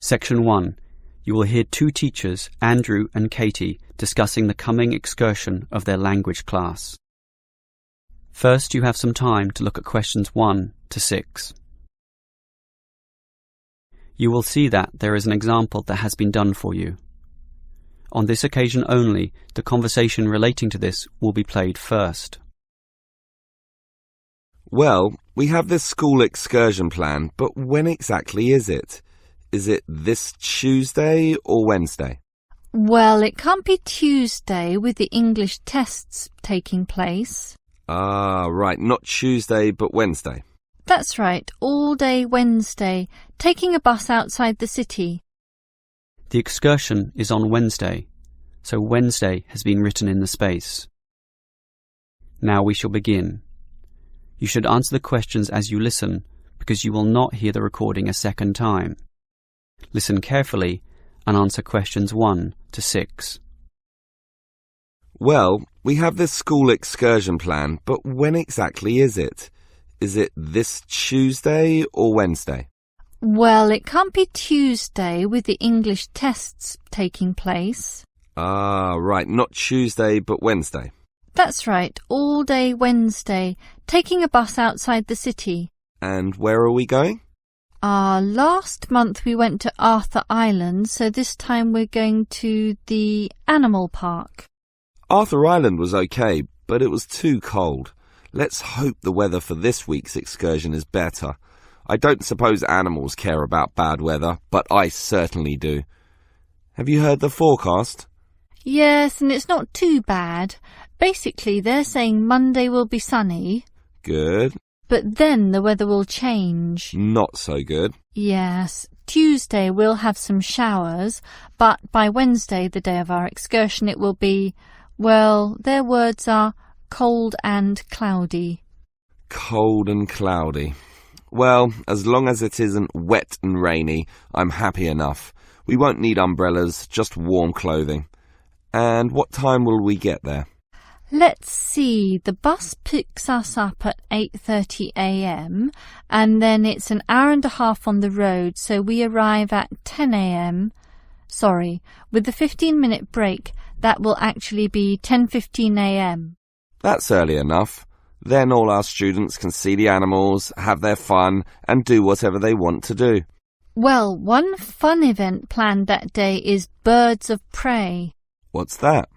Section 1. You will hear two teachers, Andrew and Katie, discussing the coming excursion of their language class. First, you have some time to look at questions 1 to 6. You will see that there is an example that has been done for you. On this occasion only, the conversation relating to this will be played first. Well, we have this school excursion planned, but when exactly is it? Is it this Tuesday or Wednesday? Well, it can't be Tuesday with the English tests taking place. Ah, right, not Tuesday but Wednesday. That's right, all day Wednesday, taking a bus outside the city. The excursion is on Wednesday, so Wednesday has been written in the space. Now we shall begin. You should answer the questions as you listen, because you will not hear the recording a second time. Listen carefully and answer questions 1 to 6. Well, we have this school excursion planned, but when exactly is it? Is it this Tuesday or Wednesday? Well, it can't be Tuesday with the English tests taking place. Ah, right, not Tuesday but Wednesday. That's right, all day Wednesday, taking a bus outside the city. And where are we going? Last month we went to Arthur Island, so this time we're going to the animal park. Arthur Island was okay, but it was too cold. Let's hope the weather for this week's excursion is better. I don't suppose animals care about bad weather, but I certainly do. Have you heard the forecast? Yes, and it's not too bad. Basically, they're saying Monday will be sunny. Good. But then the weather will change. Not so good. Yes. Tuesday we'll have some showers, but by Wednesday, the day of our excursion, it will be, well, their words are cold and cloudy. Cold and cloudy. Well, as long as it isn't wet and rainy, I'm happy enough. We won't need umbrellas, just warm clothing. And what time will we get there? Let's see, the bus picks us up at 8:30 a.m. and then it's an hour and a half on the road, so we arrive at 10 a.m. Sorry, with the 15-minute break, that will actually be 10:15 a.m. That's early enough. Then all our students can see the animals, have their fun, and do whatever they want to do. Well, one fun event planned that day is Birds of Prey. What's that?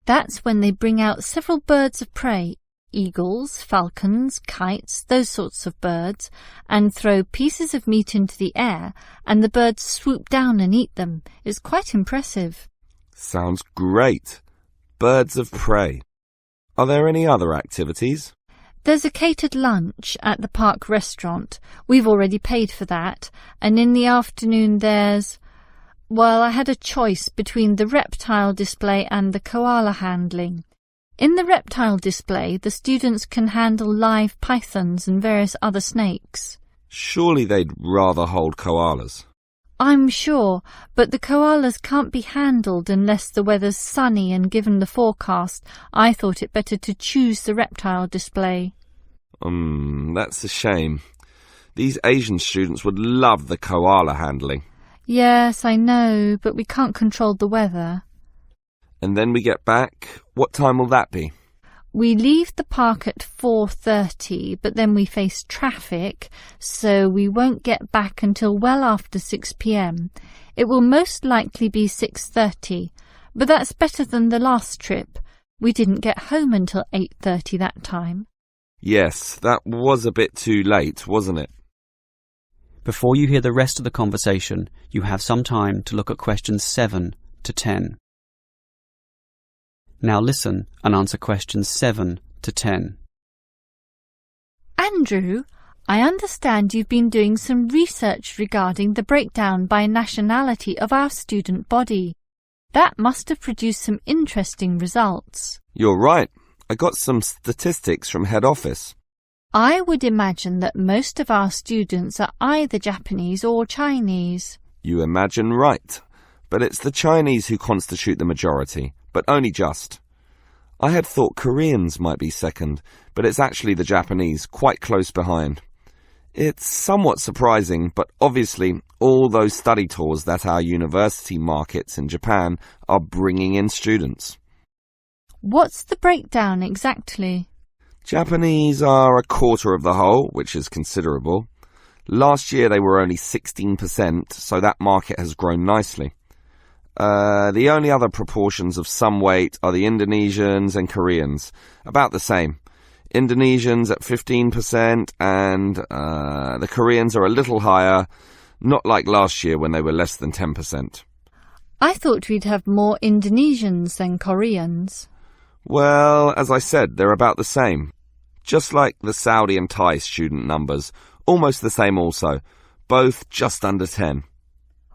That's when they bring out several birds of prey, eagles, falcons, kites, those sorts of birds, and throw pieces of meat into the air, and the birds swoop down and eat them. It's quite impressive. Sounds great. Birds of prey. Are there any other activities? There's a catered lunch at the park restaurant. We've already paid for that. And in the afternoon there's... Well, I had a choice between the reptile display and the koala handling. In the reptile display, the students can handle live pythons and various other snakes. Surely they'd rather hold koalas. I'm sure, but the koalas can't be handled unless the weather's sunny, and given the forecast, I thought it better to choose the reptile display. That's a shame. These Asian students would love the koala handling. Yes, I know, but we can't control the weather. And then we get back. What time will that be? We leave the park at 4:30, but then we face traffic, so we won't get back until well after 6 p.m. It will most likely be 6:30, but that's better than the last trip. We didn't get home until 8:30 that time. Yes, that was a bit too late, wasn't it? Before you hear the rest of the conversation, you have some time to look at questions 7 to 10. Now listen and answer questions 7 to 10. Andrew, I understand you've been doing some research regarding the breakdown by nationality of our student body. That must have produced some interesting results. You're right. I got some statistics from head office. I would imagine that most of our students are either Japanese or Chinese. You imagine right. But it's the Chinese who constitute the majority, but only just. I had thought Koreans might be second, but it's actually the Japanese, quite close behind. It's somewhat surprising, but obviously all those study tours that our university markets in Japan are bringing in students. What's the breakdown exactly? Japanese are a quarter of the whole, which is considerable. Last year they were only 16%, so that market has grown nicely. The only other proportions of some weight are the Indonesians and Koreans, about the same. Indonesians at 15% and the Koreans are a little higher, not like last year when they were less than 10%. I thought we'd have more Indonesians than Koreans. Well, as I said, they're about the same. Just like the Saudi and Thai student numbers, almost the same also, both just under 10.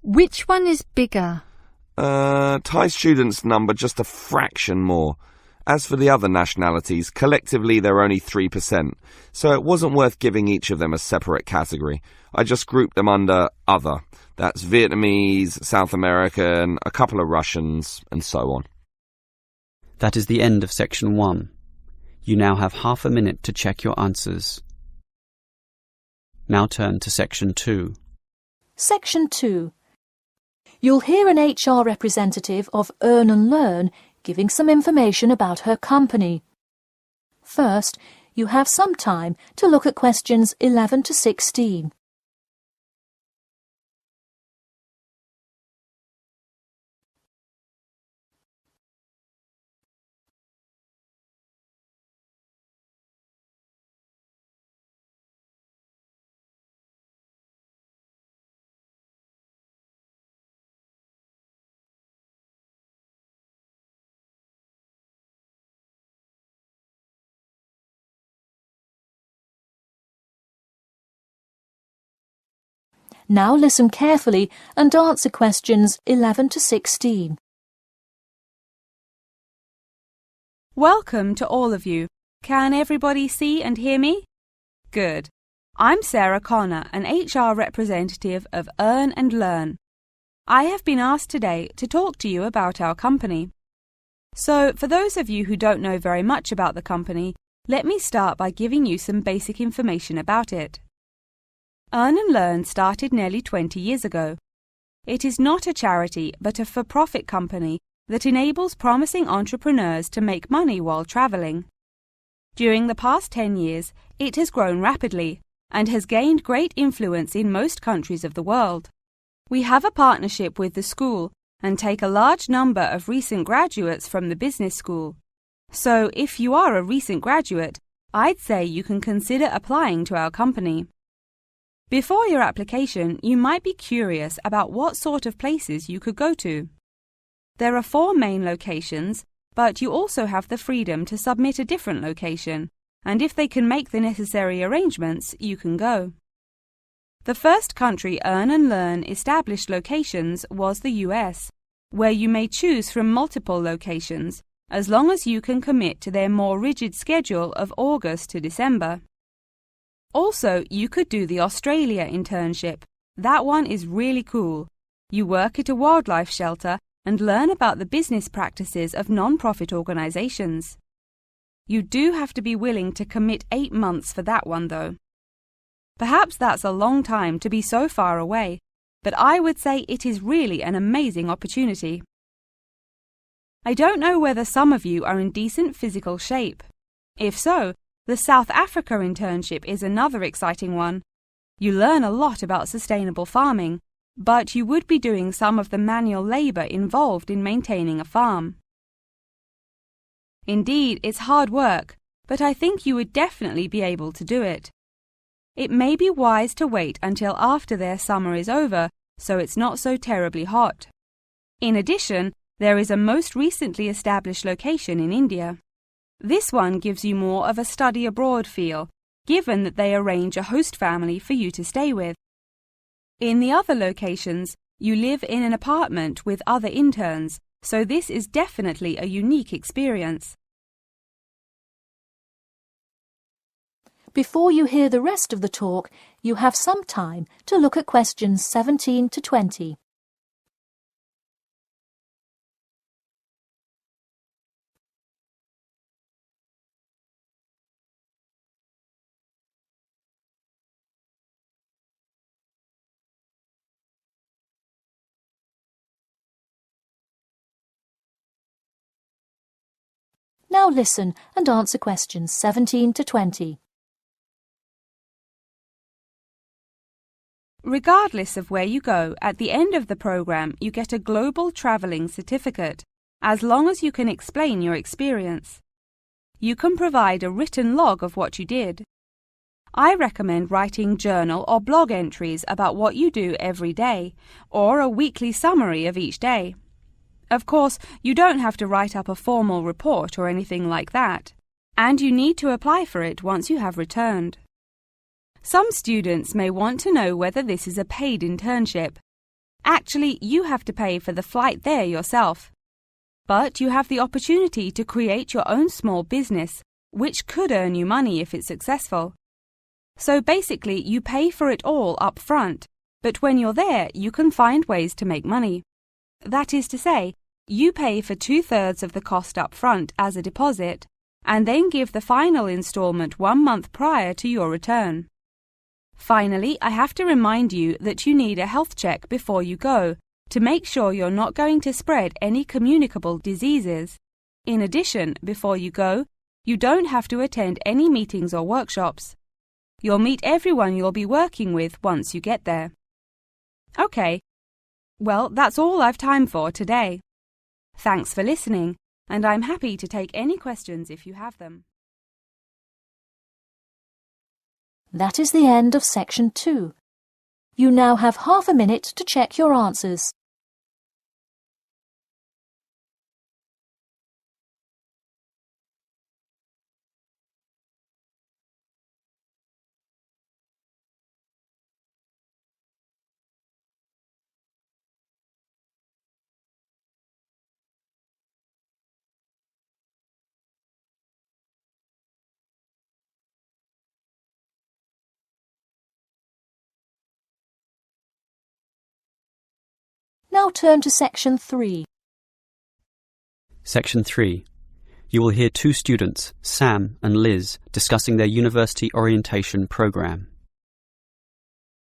Which one is bigger? Thai students number just a fraction more. As for the other nationalities, collectively they're only 3%, so it wasn't worth giving each of them a separate category. I just grouped them under other. That's Vietnamese, South American, a couple of Russians, and so on. That is the end of section 1. You now have half a minute to check your answers. Now turn to section 2. Section 2. You'll hear an HR representative of Earn and Learn giving some information about her company. First, you have some time to look at questions 11 to 16. Now listen carefully and answer questions 11 to 16. Welcome to all of you. Can everybody see and hear me? Good. I'm Sarah Connor, an HR representative of Earn and Learn. I have been asked today to talk to you about our company. So, for those of you who don't know very much about the company, let me start by giving you some basic information about it. Earn and Learn started nearly 20 years ago. It is not a charity but a for-profit company that enables promising entrepreneurs to make money while traveling. During the past 10 years, it has grown rapidly and has gained great influence in most countries of the world. We have a partnership with the school and take a large number of recent graduates from the business school. So, if you are a recent graduate, I'd say you can consider applying to our company. Before your application, you might be curious about what sort of places you could go to. There are 4 main locations, but you also have the freedom to submit a different location, and if they can make the necessary arrangements, you can go. The first country Earn and Learn established locations was the US, where you may choose from multiple locations, as long as you can commit to their more rigid schedule of August to December. Also, you could do the Australia internship. That one is really cool. You work at a wildlife shelter and learn about the business practices of non-profit organizations. You do have to be willing to commit 8 months for that one, though. Perhaps that's a long time to be so far away, but I would say it is really an amazing opportunity. I don't know whether some of you are in decent physical shape. If so, the South Africa internship is another exciting one. You learn a lot about sustainable farming, but you would be doing some of the manual labor involved in maintaining a farm. Indeed, it's hard work, but I think you would definitely be able to do it. It may be wise to wait until after their summer is over, so it's not so terribly hot. In addition, there is a most recently established location in India. This one gives you more of a study abroad feel, given that they arrange a host family for you to stay with. In the other locations, you live in an apartment with other interns, so this is definitely a unique experience. Before you hear the rest of the talk, you have some time to look at questions 17 to 20. Now listen and answer questions 17 to 20. Regardless of where you go, at the end of the program you get a global travelling certificate, as long as you can explain your experience. You can provide a written log of what you did. I recommend writing journal or blog entries about what you do every day, or a weekly summary of each day. Of course, you don't have to write up a formal report or anything like that, and you need to apply for it once you have returned. Some students may want to know whether this is a paid internship. Actually, you have to pay for the flight there yourself. But you have the opportunity to create your own small business, which could earn you money if it's successful. So basically, you pay for it all up front, but when you're there, you can find ways to make money. That is to say, you pay for 2/3 of the cost up front as a deposit, and then give the final instalment 1 month prior to your return. Finally, I have to remind you that you need a health check before you go, to make sure you're not going to spread any communicable diseases. In addition, before you go, you don't have to attend any meetings or workshops. You'll meet everyone you'll be working with once you get there. Okay, well, that's all I've time for today. Thanks for listening, and I'm happy to take any questions if you have them. That is the end of section 2. You now have half a minute to check your answers. Now turn to section 3. Section 3. You will hear 2 students, Sam and Liz, discussing their university orientation programme.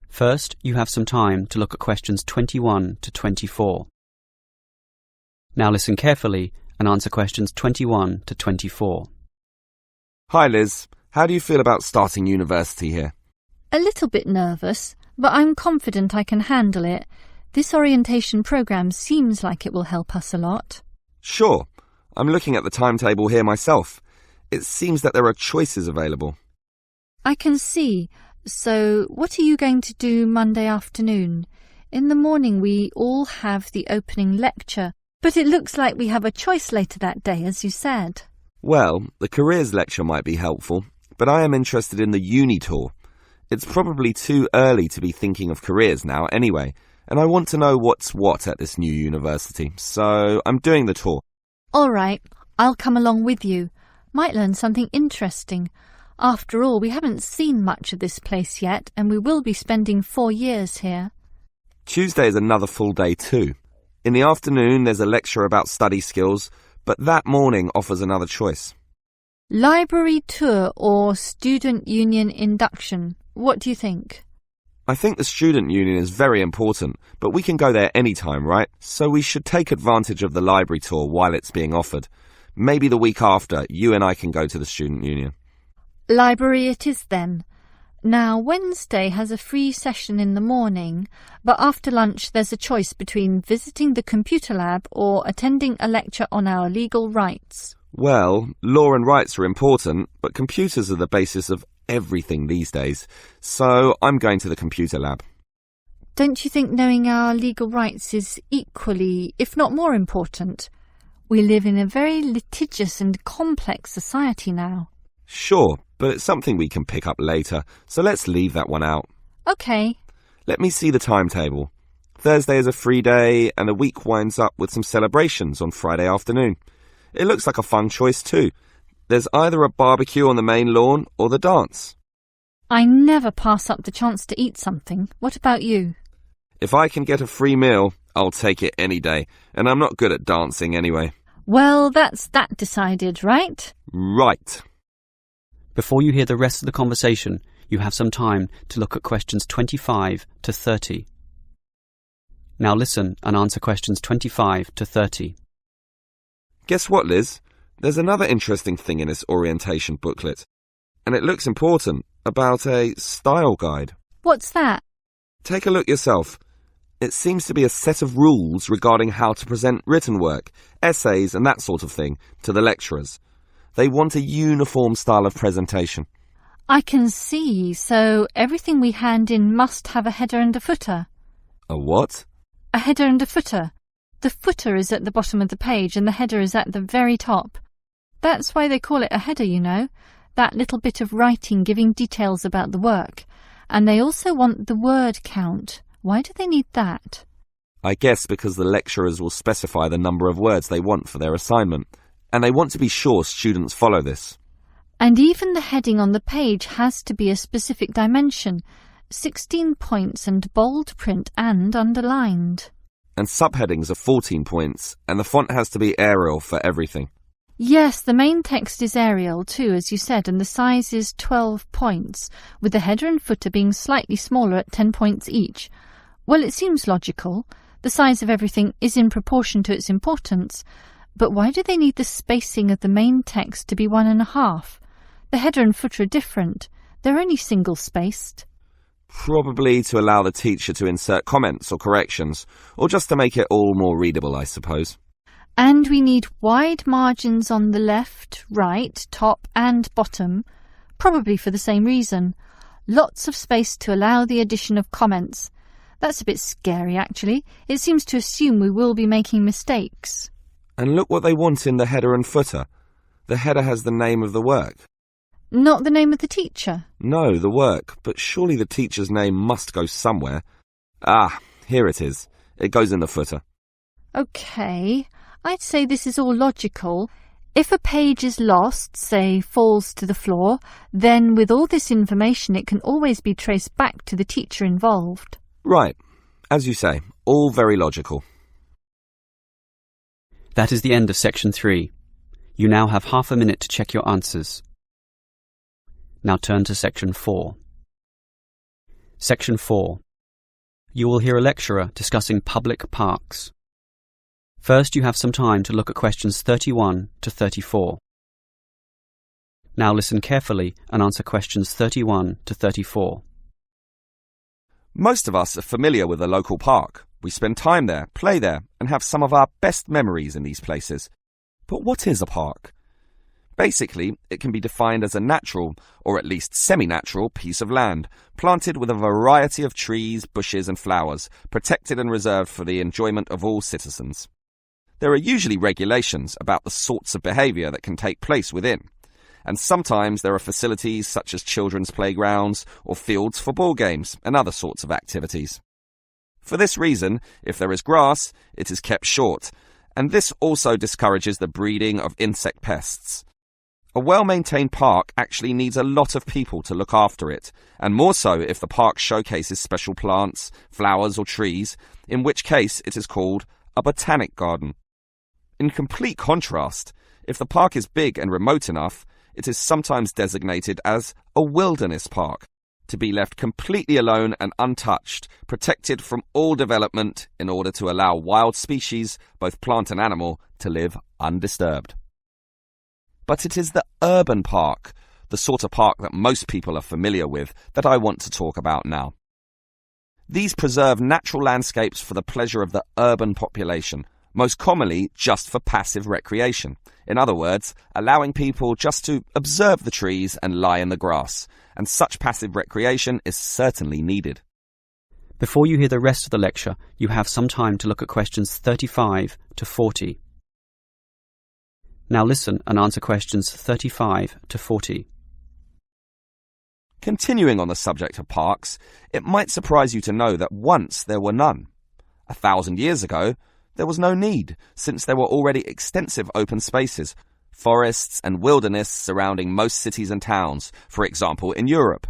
First, you have some time to look at questions 21 to 24. Now listen carefully and answer questions 21 to 24. Hi Liz, how do you feel about starting university here? A little bit nervous, but I'm confident I can handle it. This orientation programme seems like it will help us a lot. Sure. I'm looking at the timetable here myself. It seems that there are choices available. I can see. So, what are you going to do Monday afternoon? In the morning we all have the opening lecture, but it looks like we have a choice later that day, as you said. Well, the careers lecture might be helpful, but I am interested in the uni tour. It's probably too early to be thinking of careers now anyway, and I want to know what's what at this new university, so I'm doing the tour. All right, I'll come along with you. Might learn something interesting. After all, we haven't seen much of this place yet, and we will be spending 4 years here. Tuesday is another full day too. In the afternoon there's a lecture about study skills, but that morning offers another choice. Library tour or student union induction? What do you think? I think the student union is very important, but we can go there anytime, right? So we should take advantage of the library tour while it's being offered. Maybe the week after, you and I can go to the student union. Library it is then. Now, Wednesday has a free session in the morning, but after lunch there's a choice between visiting the computer lab or attending a lecture on our legal rights. Well, law and rights are important, but computers are the basis of everything these days, so I'm going to the computer lab. Don't you think knowing our legal rights is equally, if not more important? We live in a very litigious and complex society now. Sure, but it's something we can pick up later, so let's leave that one out. OK. Let me see the timetable. Thursday is a free day, and the week winds up with some celebrations on Friday afternoon. It looks like a fun choice too. There's either a barbecue on the main lawn or the dance. I never pass up the chance to eat something. What about you? If I can get a free meal, I'll take it any day, and I'm not good at dancing anyway. Well, that's that decided, right? Right. Before you hear the rest of the conversation, you have some time to look at questions 25 to 30. Now listen and answer questions 25 to 30. Guess what, Liz? There's another interesting thing in this orientation booklet, and it looks important, about a style guide. What's that? Take a look yourself. It seems to be a set of rules regarding how to present written work, essays and that sort of thing to the lecturers. They want a uniform style of presentation. I can see, so everything we hand in must have a header and a footer. A what? A header and a footer. The footer is at the bottom of the page and the header is at the very top. That's why they call it a header, you know, that little bit of writing giving details about the work. And they also want the word count. Why do they need that? I guess because the lecturers will specify the number of words they want for their assignment, and they want to be sure students follow this. And even the heading on the page has to be a specific dimension, 16 points and bold print and underlined. And subheadings are 14 points, and the font has to be Arial for everything. Yes, the main text is Arial too, as you said, and the size is 12 points, with the header and footer being slightly smaller at 10 points each. Well, it seems logical. The size of everything is in proportion to its importance. But why do they need the spacing of the main text to be 1.5? The header and footer are different. They're only single-spaced. Probably to allow the teacher to insert comments or corrections, or just to make it all more readable, I suppose. And we need wide margins on the left, right, top and bottom, probably for the same reason. Lots of space to allow the addition of comments. That's a bit scary, actually. It seems to assume we will be making mistakes. And look what they want in the header and footer. The header has the name of the work. Not the name of the teacher? No, the work, but surely the teacher's name must go somewhere. Ah, here it is. It goes in the footer. OK, I'd say this is all logical. If a page is lost, say falls to the floor, then with all this information it can always be traced back to the teacher involved. Right. As you say, all very logical. That is the end of section 3. You now have half a minute to check your answers. Now turn to section 4. Section 4. You will hear a lecturer discussing public parks. First, you have some time to look at questions 31 to 34. Now listen carefully and answer questions 31 to 34. Most of us are familiar with a local park. We spend time there, play there, and have some of our best memories in these places. But what is a park? Basically, it can be defined as a natural, or at least semi-natural, piece of land, planted with a variety of trees, bushes and flowers, protected and reserved for the enjoyment of all citizens. There are usually regulations about the sorts of behaviour that can take place within, and sometimes there are facilities such as children's playgrounds or fields for ball games and other sorts of activities. For this reason, if there is grass, it is kept short, and this also discourages the breeding of insect pests. A well-maintained park actually needs a lot of people to look after it, and more so if the park showcases special plants, flowers or trees, in which case it is called a botanic garden. In complete contrast, if the park is big and remote enough, it is sometimes designated as a wilderness park, to be left completely alone and untouched, protected from all development in order to allow wild species, both plant and animal, to live undisturbed. But it is the urban park, the sort of park that most people are familiar with, that I want to talk about now. These preserve natural landscapes for the pleasure of the urban population, most commonly just for passive recreation. In other words, allowing people just to observe the trees and lie in the grass, and such passive recreation is certainly needed. Before you hear the rest of the lecture, you have some time to look at questions 35 to 40. Now listen and answer questions 35 to 40. Continuing on the subject of parks, it might surprise you to know that once there were none. 1,000 years ago, there was no need, since there were already extensive open spaces, forests and wilderness surrounding most cities and towns, for example in Europe.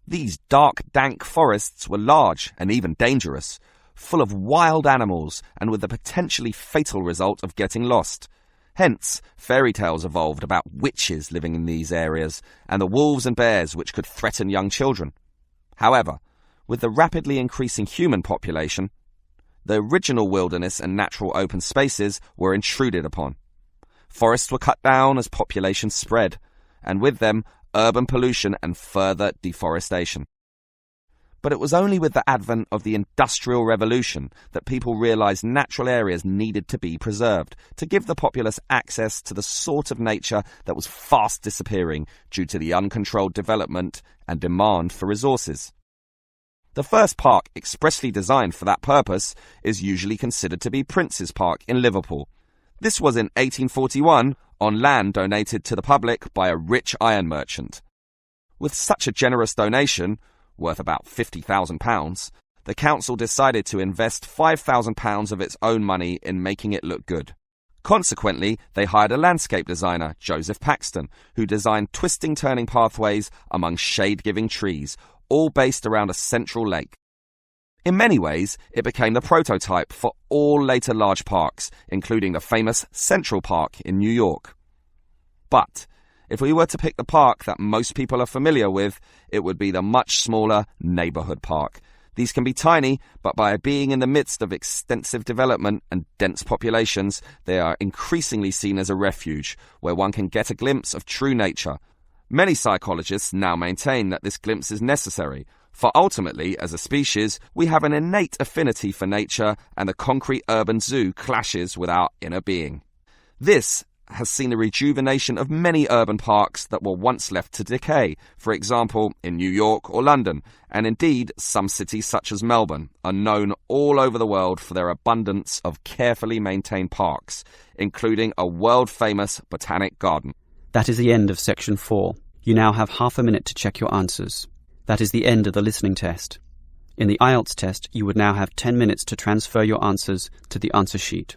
These dark, dank forests were large and even dangerous, full of wild animals and with the potentially fatal result of getting lost. Hence, fairy tales evolved about witches living in these areas and the wolves and bears which could threaten young children. However, with the rapidly increasing human population, the original wilderness and natural open spaces were intruded upon. Forests were cut down as population spread, and with them, urban pollution and further deforestation. But it was only with the advent of the Industrial Revolution that people realised natural areas needed to be preserved to give the populace access to the sort of nature that was fast disappearing due to the uncontrolled development and demand for resources. The first park expressly designed for that purpose is usually considered to be Prince's Park in Liverpool. This was in 1841 on land donated to the public by a rich iron merchant. With such a generous donation, worth about £50,000, the council decided to invest £5,000 of its own money in making it look good. Consequently, they hired a landscape designer, Joseph Paxton, who designed twisting turning pathways among shade-giving trees, all based around a central lake. In many ways, it became the prototype for all later large parks, including the famous Central Park in New York. But if we were to pick the park that most people are familiar with, it would be the much smaller neighbourhood park. These can be tiny, but by being in the midst of extensive development and dense populations, they are increasingly seen as a refuge, where one can get a glimpse of true nature. Many psychologists now maintain that this glimpse is necessary, for ultimately, as a species, we have an innate affinity for nature, and the concrete urban zoo clashes with our inner being. This has seen the rejuvenation of many urban parks that were once left to decay, for example, in New York or London, and indeed some cities such as Melbourne are known all over the world for their abundance of carefully maintained parks, including a world-famous botanic garden. That is the end of section 4. You now have half a minute to check your answers. That is the end of the listening test. In the Ielts test, you would now have 10 minutes to transfer your answers to the answer sheet.